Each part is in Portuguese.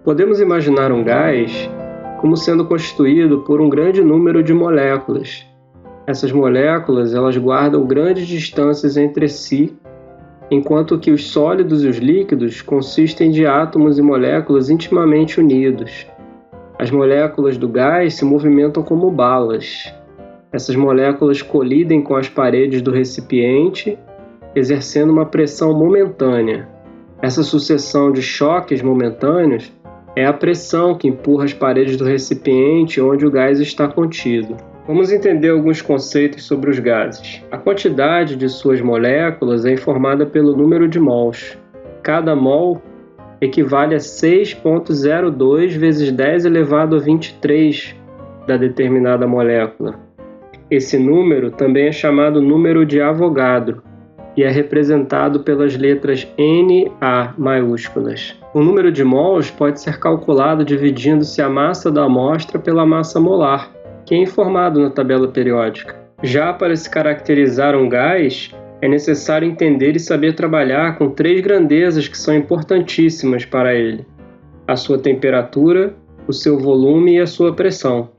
Podemos imaginar um gás como sendo constituído por um grande número de moléculas. Essas moléculas elas guardam grandes distâncias entre si, enquanto que os sólidos e os líquidos consistem de átomos e moléculas intimamente unidos. As moléculas do gás se movimentam como balas. Essas moléculas colidem com as paredes do recipiente, exercendo uma pressão momentânea. Essa sucessão de choques momentâneos é a pressão que empurra as paredes do recipiente onde o gás está contido. Vamos entender alguns conceitos sobre os gases. A quantidade de suas moléculas é informada pelo número de mols. Cada mol equivale a 6,02 vezes 10 elevado a 23 da determinada molécula. Esse número também é chamado número de Avogadro e é representado pelas letras Na maiúsculas. O número de mols pode ser calculado dividindo-se a massa da amostra pela massa molar, que é informado na tabela periódica. Já para se caracterizar um gás, é necessário entender e saber trabalhar com 3 grandezas que são importantíssimas para ele: a sua temperatura, o seu volume e a sua pressão.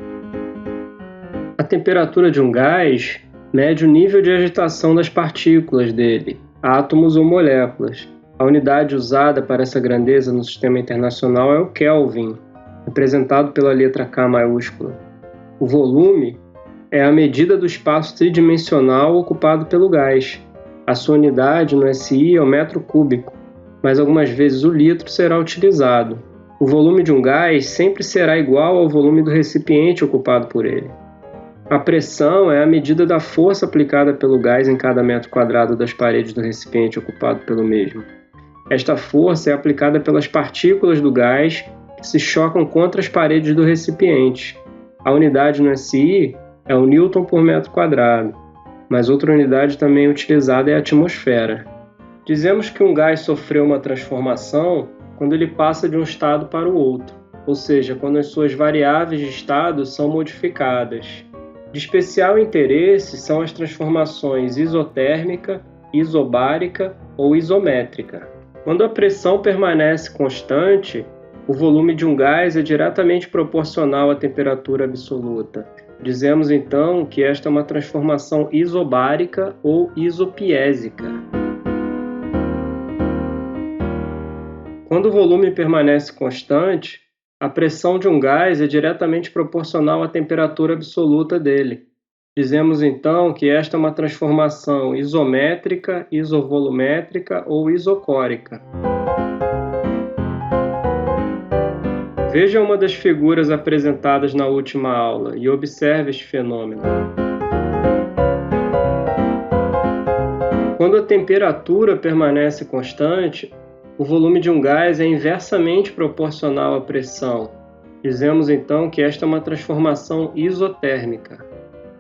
A temperatura de um gás mede o nível de agitação das partículas dele, átomos ou moléculas. A unidade usada para essa grandeza no sistema internacional é o Kelvin, representado pela letra K maiúscula. O volume é a medida do espaço tridimensional ocupado pelo gás. A sua unidade no SI é o metro cúbico, mas algumas vezes o litro será utilizado. O volume de um gás sempre será igual ao volume do recipiente ocupado por ele. A pressão é a medida da força aplicada pelo gás em cada metro quadrado das paredes do recipiente ocupado pelo mesmo. Esta força é aplicada pelas partículas do gás que se chocam contra as paredes do recipiente. A unidade no SI é o Newton por metro quadrado, mas outra unidade também utilizada é a atmosfera. Dizemos que um gás sofreu uma transformação quando ele passa de um estado para o outro, ou seja, quando as suas variáveis de estado são modificadas. De especial interesse são as transformações isotérmica, isobárica ou isométrica. Quando a pressão permanece constante, o volume de um gás é diretamente proporcional à temperatura absoluta. Dizemos então que esta é uma transformação isobárica ou isopiésica. Quando o volume permanece constante, a pressão de um gás é diretamente proporcional à temperatura absoluta dele. Dizemos então que esta é uma transformação isométrica, isovolumétrica ou isocórica. Veja uma das figuras apresentadas na última aula e observe este fenômeno. Quando a temperatura permanece constante, o volume de um gás é inversamente proporcional à pressão. Dizemos então que esta é uma transformação isotérmica.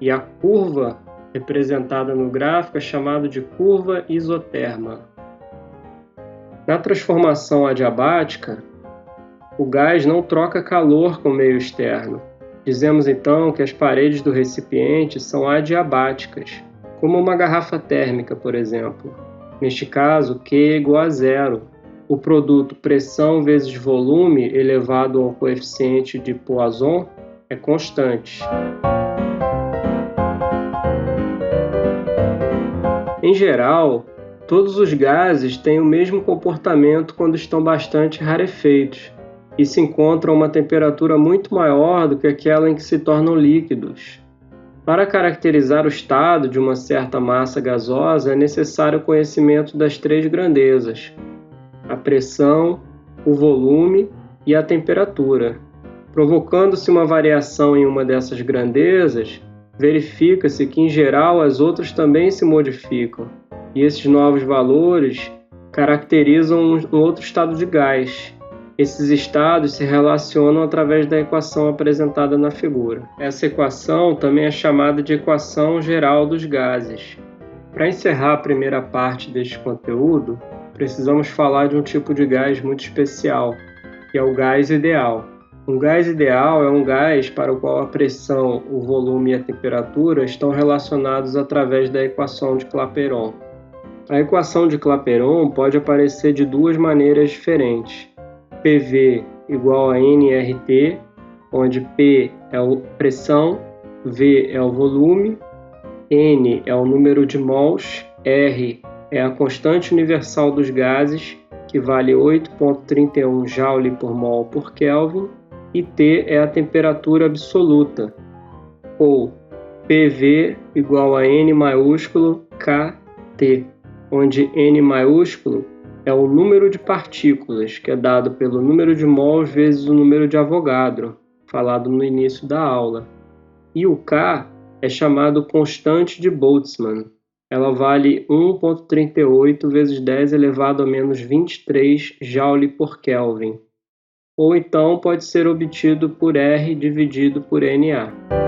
E a curva representada no gráfico é chamada de curva isoterma. Na transformação adiabática, o gás não troca calor com o meio externo. Dizemos então que as paredes do recipiente são adiabáticas, como uma garrafa térmica, por exemplo. Neste caso, Q é igual a zero. O produto pressão vezes volume elevado ao coeficiente de Poisson é constante. Em geral, todos os gases têm o mesmo comportamento quando estão bastante rarefeitos e se encontram a uma temperatura muito maior do que aquela em que se tornam líquidos. Para caracterizar o estado de uma certa massa gasosa é necessário o conhecimento das 3 grandezas: a pressão, o volume e a temperatura. Provocando-se uma variação em uma dessas grandezas, verifica-se que, em geral, as outras também se modificam, e esses novos valores caracterizam um outro estado de gás. Esses estados se relacionam através da equação apresentada na figura. Essa equação também é chamada de equação geral dos gases. Para encerrar a primeira parte deste conteúdo, precisamos falar de um tipo de gás muito especial, que é o gás ideal. Um gás ideal é um gás para o qual a pressão, o volume e a temperatura estão relacionados através da equação de Clapeyron. A equação de Clapeyron pode aparecer de 2 maneiras diferentes: PV igual a nRT, onde P é a pressão, V é o volume, N é o número de mols, R é a constante universal dos gases, que vale 8,31 Joule por mol por Kelvin, e T é a temperatura absoluta, ou PV igual a N maiúsculo KT, onde N maiúsculo é o número de partículas, que é dado pelo número de mols vezes o número de Avogadro, falado no início da aula. E o K é chamado constante de Boltzmann. Ela vale 1,38 vezes 10 elevado a menos 23 Joule por Kelvin. Ou então pode ser obtido por R dividido por NA.